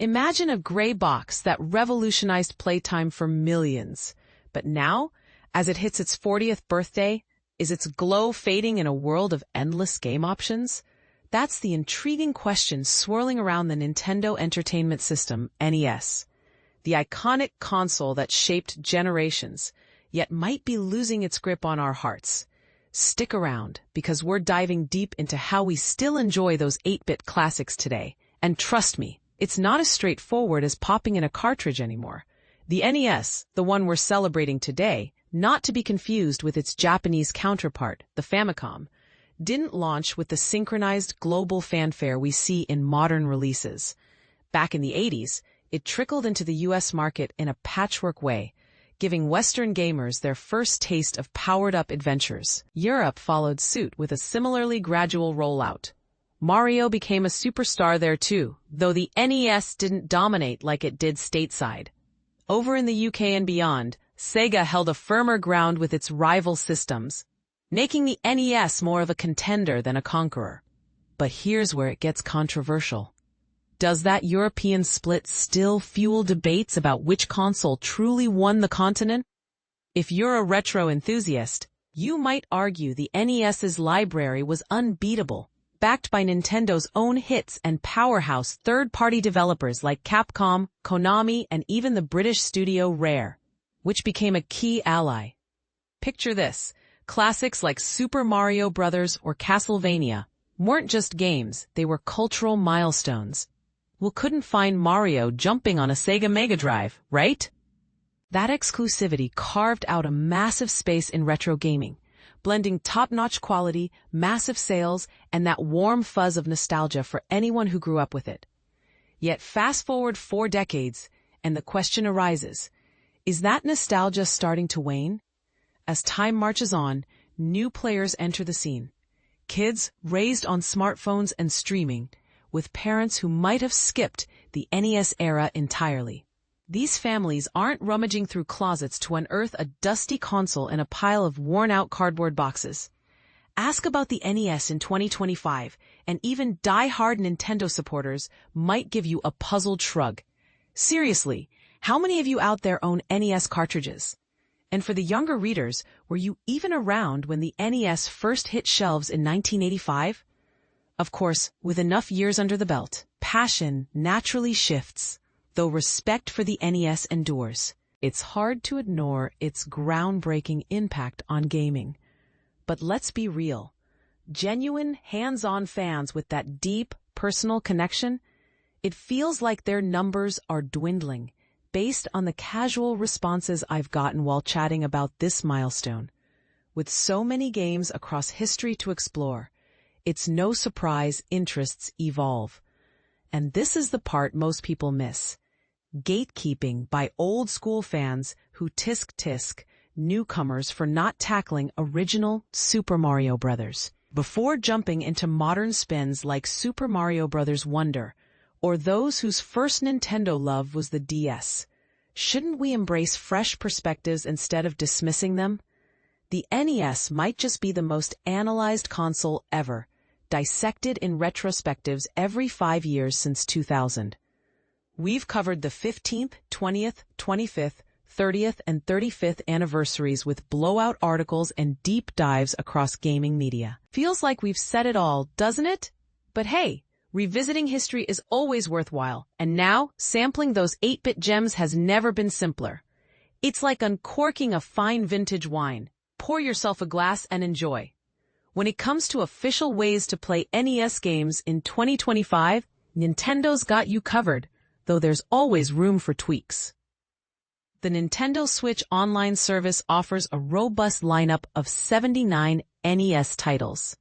Imagine a gray box that revolutionized playtime for millions. But now, as it hits its 40th birthday, is its glow fading in a world of endless game options? That's the intriguing question swirling around the Nintendo Entertainment System, NES. The iconic console that shaped generations, yet might be losing its grip on our hearts. Stick around, because we're diving deep into how we still enjoy those 8-bit classics today. And trust me, it's not as straightforward as popping in a cartridge anymore. The NES, the one we're celebrating today, not to be confused with its Japanese counterpart, the Famicom, didn't launch with the synchronized global fanfare we see in modern releases. Back in the 80s, it trickled into the US market in a patchwork way, giving Western gamers their first taste of powered-up adventures. Europe followed suit with a similarly gradual rollout. Mario became a superstar there too, though the NES didn't dominate like it did stateside. Over in the UK and beyond, Sega held a firmer ground with its rival systems, making the NES more of a contender than a conqueror. But here's where it gets controversial. Does that European split still fuel debates about which console truly won the continent? If you're a retro enthusiast, you might argue the NES's library was unbeatable, backed by Nintendo's own hits and powerhouse third-party developers like Capcom, Konami, and even the British studio Rare, which became a key ally. Picture this. Classics like Super Mario Bros. Or Castlevania weren't just games, they were cultural milestones. We couldn't find Mario jumping on a Sega Mega Drive, right? That exclusivity carved out a massive space in retro gaming, blending top-notch quality, massive sales, and that warm fuzz of nostalgia for anyone who grew up with it. Yet fast forward 4 decades, and the question arises, is that nostalgia starting to wane? As time marches on, new players enter the scene. Kids raised on smartphones and streaming, with parents who might have skipped the NES era entirely. These families aren't rummaging through closets to unearth a dusty console in a pile of worn-out cardboard boxes. Ask about the NES in 2025, and even die-hard Nintendo supporters might give you a puzzled shrug. Seriously, how many of you out there own NES cartridges? And for the younger readers, were you even around when the NES first hit shelves in 1985? Of course, with enough years under the belt, passion naturally shifts, though respect for the NES endures. It's hard to ignore its groundbreaking impact on gaming. But let's be real. Genuine, hands-on fans with that deep, personal connection, it feels like their numbers are dwindling, based on the casual responses I've gotten while chatting about this milestone. With so many games across history to explore, it's no surprise interests evolve. And this is the part most people miss. Gatekeeping by old-school fans who tisk newcomers for not tackling original Super Mario Bros. Before jumping into modern spins like Super Mario Bros. Wonder, or those whose first Nintendo love was the DS. Shouldn't we embrace fresh perspectives instead of dismissing them? The NES might just be the most analyzed console ever, dissected in retrospectives every 5 years since 2000. We've covered the 15th, 20th, 25th, 30th, and 35th anniversaries with blowout articles and deep dives across gaming media. Feels like we've said it all, doesn't it? But hey, revisiting history is always worthwhile, and now, sampling those 8-bit gems has never been simpler. It's like uncorking a fine vintage wine. Pour yourself a glass and enjoy. When it comes to official ways to play NES games in 2025, Nintendo's got you covered, though there's always room for tweaks. The Nintendo Switch online service offers a robust lineup of 79 NES titles.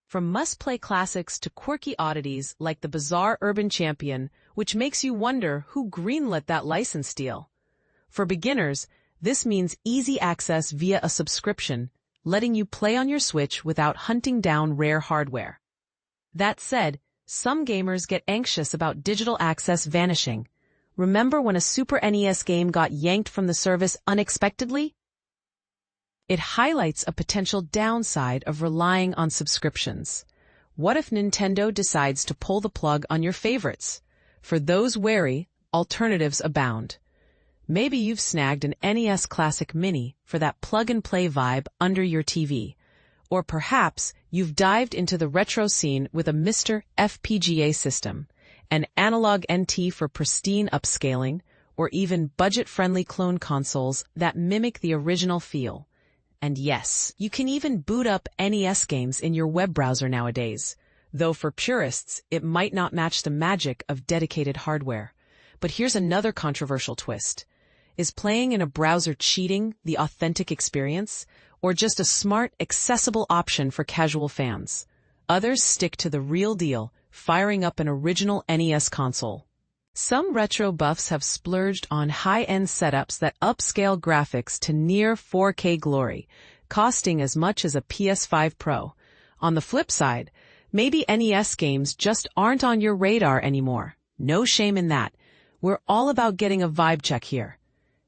From must-play classics to quirky oddities like the bizarre Urban Champion, which makes you wonder who greenlit that license deal. For beginners, this means easy access via a subscription, letting you play on your Switch without hunting down rare hardware. That said, some gamers get anxious about digital access vanishing. Remember when a Super NES game got yanked from the service unexpectedly? It highlights a potential downside of relying on subscriptions. What if Nintendo decides to pull the plug on your favorites? For those wary, alternatives abound. Maybe you've snagged an NES Classic Mini for that plug-and-play vibe under your TV. Or perhaps you've dived into the retro scene with a Mr. FPGA system, an Analogue NT for pristine upscaling, or even budget-friendly clone consoles that mimic the original feel. And yes, you can even boot up NES games in your web browser nowadays, though for purists, it might not match the magic of dedicated hardware. But here's another controversial twist. Is playing in a browser cheating the authentic experience, or just a smart, accessible option for casual fans? Others stick to the real deal, firing up an original NES console. Some retro buffs have splurged on high-end setups that upscale graphics to near 4K glory, costing as much as a PS5 Pro. On the flip side, maybe NES games just aren't on your radar anymore. No shame in that. We're all about getting a vibe check here.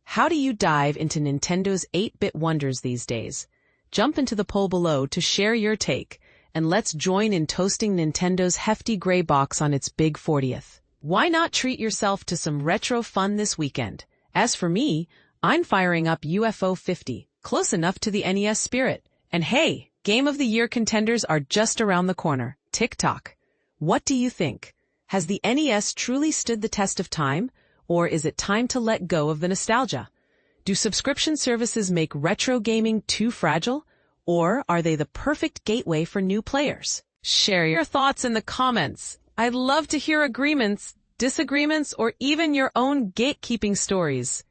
How do you dive into Nintendo's 8-bit wonders these days? Jump into the poll below to share your take, and let's join in toasting Nintendo's hefty gray box on its big 40th. Why not treat yourself to some retro fun this weekend? As for me, I'm firing up UFO 50, close enough to the NES spirit. And hey, Game of the Year contenders are just around the corner. Tick-tock. What do you think? Has the NES truly stood the test of time? Or is it time to let go of the nostalgia? Do subscription services make retro gaming too fragile? Or are they the perfect gateway for new players? Share your thoughts in the comments. I'd love to hear agreements, disagreements, or even your own gatekeeping stories.